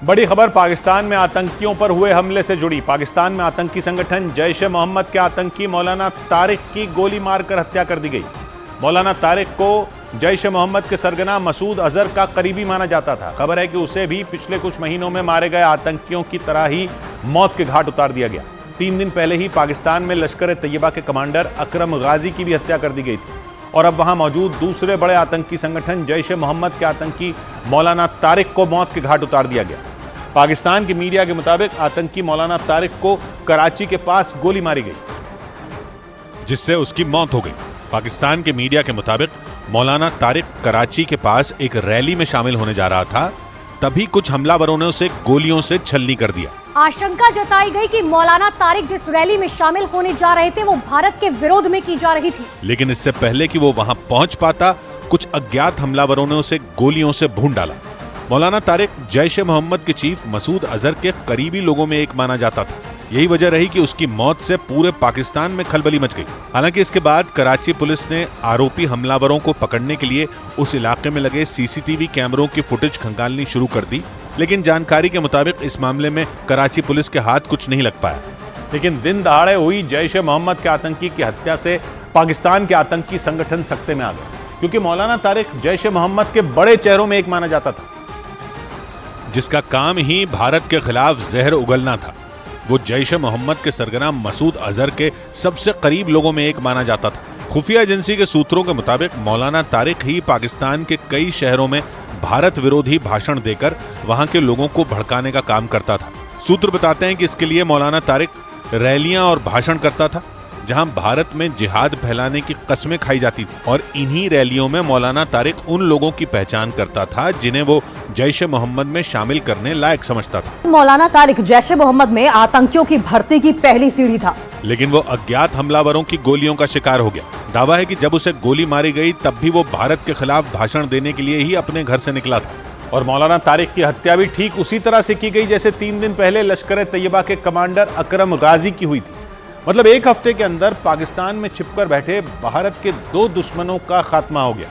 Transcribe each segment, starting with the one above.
बड़ी खबर पाकिस्तान में आतंकियों पर हुए हमले से जुड़ी। पाकिस्तान में आतंकी संगठन जैश-ए-मोहम्मद के आतंकी मौलाना तारिक की गोली मारकर हत्या कर दी गई। मौलाना तारिक को जैश-ए-मोहम्मद के सरगना मसूद अजहर का करीबी माना जाता था। खबर है कि उसे भी पिछले कुछ महीनों में मारे गए आतंकियों की तरह ही मौत के घाट उतार दिया गया। 3 दिन पहले ही पाकिस्तान में लश्कर-ए-तैयबा के कमांडर अकरम गाजी की भी हत्या कर दी गई थी और अब वहां मौजूद दूसरे बड़े आतंकी संगठन जैश-ए-मोहम्मद के आतंकी मौलाना तारिक को मौत के घाट उतार दिया गया। पाकिस्तान की मीडिया के मुताबिक आतंकी मौलाना तारिक को कराची के पास गोली मारी गई, जिससे उसकी मौत हो गई। पाकिस्तान के मीडिया के मुताबिक मौलाना तारिक कराची के पास एक रैली में शामिल होने जा रहा था, तभी कुछ हमलावरों ने उसे गोलियों से छलनी कर दिया। आशंका जताई गई कि मौलाना तारिक जिस रैली में शामिल होने जा रहे थे वो भारत के विरोध में की जा रही थी, लेकिन इससे पहले कि वो वहां पहुंच पाता, कुछ अज्ञात हमलावरों ने उसे गोलियों से भून डाला। मौलाना तारिक जैश-ए-मोहम्मद के चीफ मसूद अजहर के करीबी लोगों में एक माना जाता था। यही वजह रही कि उसकी मौत से पूरे पाकिस्तान में खलबली मच गई। हालांकि इसके बाद कराची पुलिस ने आरोपी हमलावरों को पकड़ने के लिए उस इलाके में लगे सीसीटीवी कैमरों की फुटेज खंगालनी शुरू कर दी, लेकिन जानकारी के मुताबिक इस मामले में कराची पुलिस के हाथ कुछ नहीं लग पाया। लेकिन दिन दहाड़े हुई जैश-ए-मोहम्मद के आतंकी की हत्या से पाकिस्तान के आतंकी संगठन सकते में आ गए, क्योंकि मौलाना तारिक जैश-ए-मोहम्मद के बड़े चेहरों में एक माना जाता था, जिसका काम ही भारत के खिलाफ जहर उगलना था। वो जैश-ए-मोहम्मद के सरगना मसूद अजहर के सबसे करीब लोगों में एक माना जाता था। खुफिया एजेंसी के सूत्रों के मुताबिक मौलाना तारिक ही पाकिस्तान के कई शहरों में भारत विरोधी भाषण देकर वहां के लोगों को भड़काने का काम करता था। सूत्र बताते हैं कि इसके लिए मौलाना तारिक रैलियां और भाषण करता था, जहां भारत में जिहाद फैलाने की कस्में खाई जाती थी, और इन्हीं रैलियों में मौलाना तारिक उन लोगों की पहचान करता था जिन्हें वो जैश-ए-मोहम्मद में शामिल करने लायक समझता था। मौलाना तारिक जैश-ए-मोहम्मद में आतंकियों की भर्ती की पहली सीढ़ी था, लेकिन वो अज्ञात हमलावरों की गोलियों का शिकार हो गया। दावा है कि जब उसे गोली मारी गई तब भी वो भारत के खिलाफ भाषण देने के लिए ही अपने घर से निकला था। और मौलाना तारिक की हत्या भी ठीक उसी तरह से की गई जैसे 3 दिन पहले लश्कर-ए-तैयबा के कमांडर अकरम गाजी की हुई थी। मतलब एक हफ्ते के अंदर पाकिस्तान में छिपकर बैठे भारत के 2 दुश्मनों का खात्मा हो गया,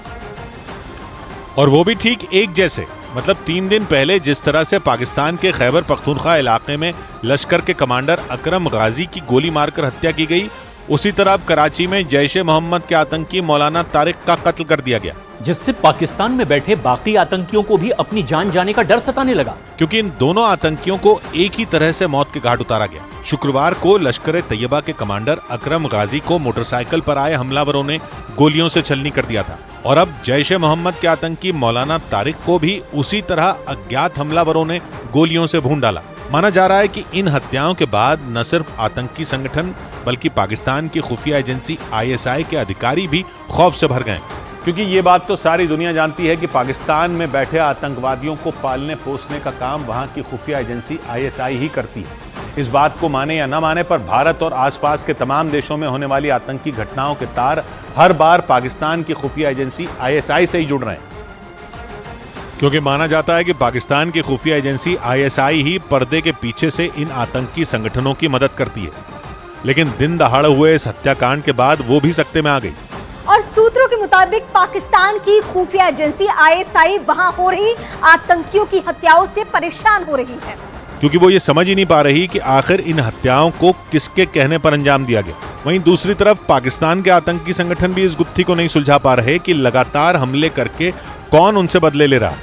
और वो भी ठीक एक जैसे। मतलब 3 दिन पहले जिस तरह से पाकिस्तान के खैबर पख्तूनख्वा इलाके में लश्कर के कमांडर अकरम गाजी की गोली मारकर हत्या की गई, उसी तरह अब कराची में जैश-ए-मोहम्मद के आतंकी मौलाना तारिक का कत्ल कर दिया गया, जिससे पाकिस्तान में बैठे बाकी आतंकियों को भी अपनी जान जाने का डर सताने लगा, क्योंकि इन दोनों आतंकियों को एक ही तरह से मौत के घाट उतारा गया। शुक्रवार को लश्कर-ए-तैयबा के कमांडर अकरम गाजी को मोटरसाइकिल पर आए हमलावरों ने गोलियों से छलनी कर दिया था, और अब जैश-ए-मोहम्मद के आतंकी मौलाना तारिक को भी उसी तरह अज्ञात हमलावरों ने गोलियों से भून डाला। माना जा रहा है कि इन हत्याओं के बाद न सिर्फ आतंकी संगठन बल्कि पाकिस्तान की खुफिया एजेंसी ISI के अधिकारी भी खौफ से भर गए, क्योंकि ये बात तो सारी दुनिया जानती है कि पाकिस्तान में बैठे आतंकवादियों को पालने पोसने का काम वहां की खुफिया एजेंसी ISI ही करती है। इस बात को माने या न माने, पर भारत और आसपास के तमाम देशों में होने वाली आतंकी घटनाओं के तार हर बार पाकिस्तान की खुफिया एजेंसी ISI से ही जुड़ रहे हैं, क्योंकि माना जाता है कि पाकिस्तान की खुफिया एजेंसी ISI ही पर्दे के पीछे से इन आतंकी संगठनों की मदद करती है। लेकिन दिन दहाड़े हुए इस हत्याकांड के बाद वो भी सकते में आ गई, और सूत्रों के मुताबिक पाकिस्तान की खुफिया एजेंसी ISI वहां हो रही आतंकियों की हत्याओं से परेशान हो रही है, क्योंकि वो ये समझ ही नहीं पा रही कि आखिर इन हत्याओं को किसके कहने पर अंजाम दिया गया। वहीं दूसरी तरफ पाकिस्तान के आतंकी संगठन भी इस गुत्थी को नहीं सुलझा पा रहे कि लगातार हमले करके कौन उनसे बदले ले रहा।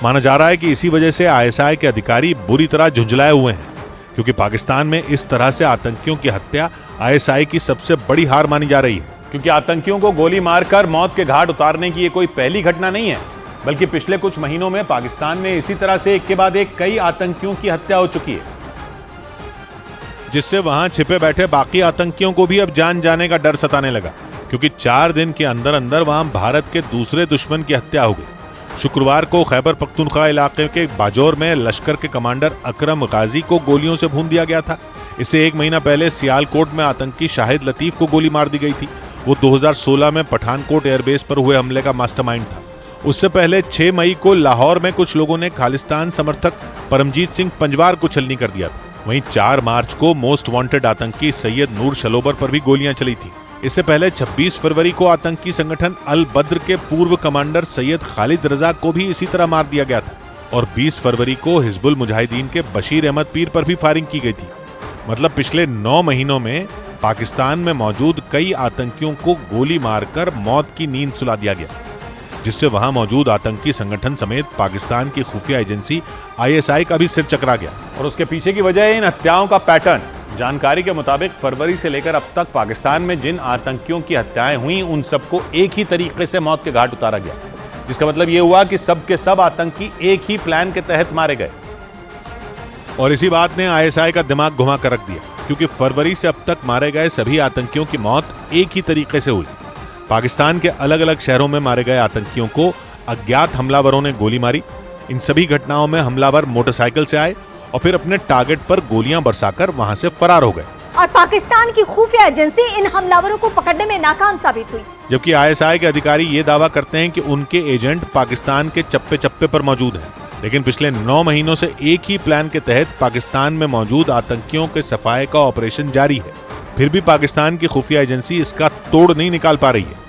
माना जा रहा है कि इसी वजह से ISI के अधिकारी बुरी तरह झुंझलाए हुए हैं, क्योंकि पाकिस्तान में इस तरह से आतंकियों की हत्या ISI की सबसे बड़ी हार मानी जा रही है। क्योंकि आतंकियों को गोली मारकर मौत के घाट उतारने की ये कोई पहली घटना नहीं है, बल्कि पिछले कुछ महीनों में पाकिस्तान में इसी तरह से एक के बाद एक कई आतंकियों की हत्या हो चुकी है, जिससे वहां छिपे बैठे बाकी आतंकियों को भी अब जान जाने का डर सताने लगा, क्योंकि 4 दिन के अंदर अंदर वहां भारत के दूसरे दुश्मन की हत्या हो गई। शुक्रवार को खैबर पख्तूनख्वा इलाके के बाजौर में लश्कर के कमांडर अकरम गाजी को गोलियों से भून दिया गया था। इससे 1 महीना पहले सियालकोट में आतंकी शाहिद लतीफ को गोली मार दी गई थी। वो 2016 में पठानकोट एयरबेस पर हुए हमले का मास्टरमाइंड था। उससे पहले 6 मई को लाहौर में कुछ लोगों ने खालिस्तान समर्थक परमजीत सिंह पंजवार को छलनी कर दिया था। वहीं 4 मार्च को मोस्ट वांटेड आतंकी सैयद नूर शलोबर पर भी गोलियां चली थी। इससे पहले 26 फरवरी को आतंकी संगठन अल बद्र के पूर्व कमांडर सैयद खालिद रजा को भी इसी तरह मार दिया गया था। और 20 फरवरी को हिजबुल मुजाहिदीन के बशीर अहमद पीर पर भी फायरिंग की गई थी। मतलब पिछले 9 महीनों में पाकिस्तान में मौजूद कई आतंकियों को गोली मारकर मौत की नींद सुला दिया गया, जिससे वहां मौजूद आतंकी संगठन समेत पाकिस्तान की खुफिया एजेंसी ISI का भी सिर चकरा गया। और उसके पीछे की वजह है इन हत्याओं का पैटर्न। जानकारी के मुताबिक फरवरी से लेकर अब तक पाकिस्तान में जिन आतंकियों की हत्याएं हुई उन सबको एक ही तरीके से मौत के घाट उतारा गया, जिसका मतलब यह हुआ कि सब के सब आतंकी एक ही प्लान के तहत मारे गए। और इसी बात ने ISI का दिमाग घुमा कर रख दिया, क्योंकि फरवरी से अब तक मारे गए सभी आतंकियों की मौत एक ही तरीके से हुई। पाकिस्तान के अलग अलग शहरों में मारे गए आतंकियों को अज्ञात हमलावरों ने गोली मारी। इन सभी घटनाओं में हमलावर मोटरसाइकिल से आए और फिर अपने टारगेट पर गोलियां बरसाकर वहां से फरार हो गए। और पाकिस्तान की खुफिया एजेंसी इन हमलावरों को पकड़ने में नाकाम साबित हुई। जबकि ISI के अधिकारी ये दावा करते हैं कि उनके एजेंट पाकिस्तान के चप्पे चप्पे पर मौजूद हैं, लेकिन पिछले 9 महीनों से एक ही प्लान के तहत पाकिस्तान में मौजूद आतंकियों के सफाये का ऑपरेशन जारी है। फिर भी पाकिस्तान की खुफिया एजेंसी इसका तोड़ नहीं निकाल पा रही है।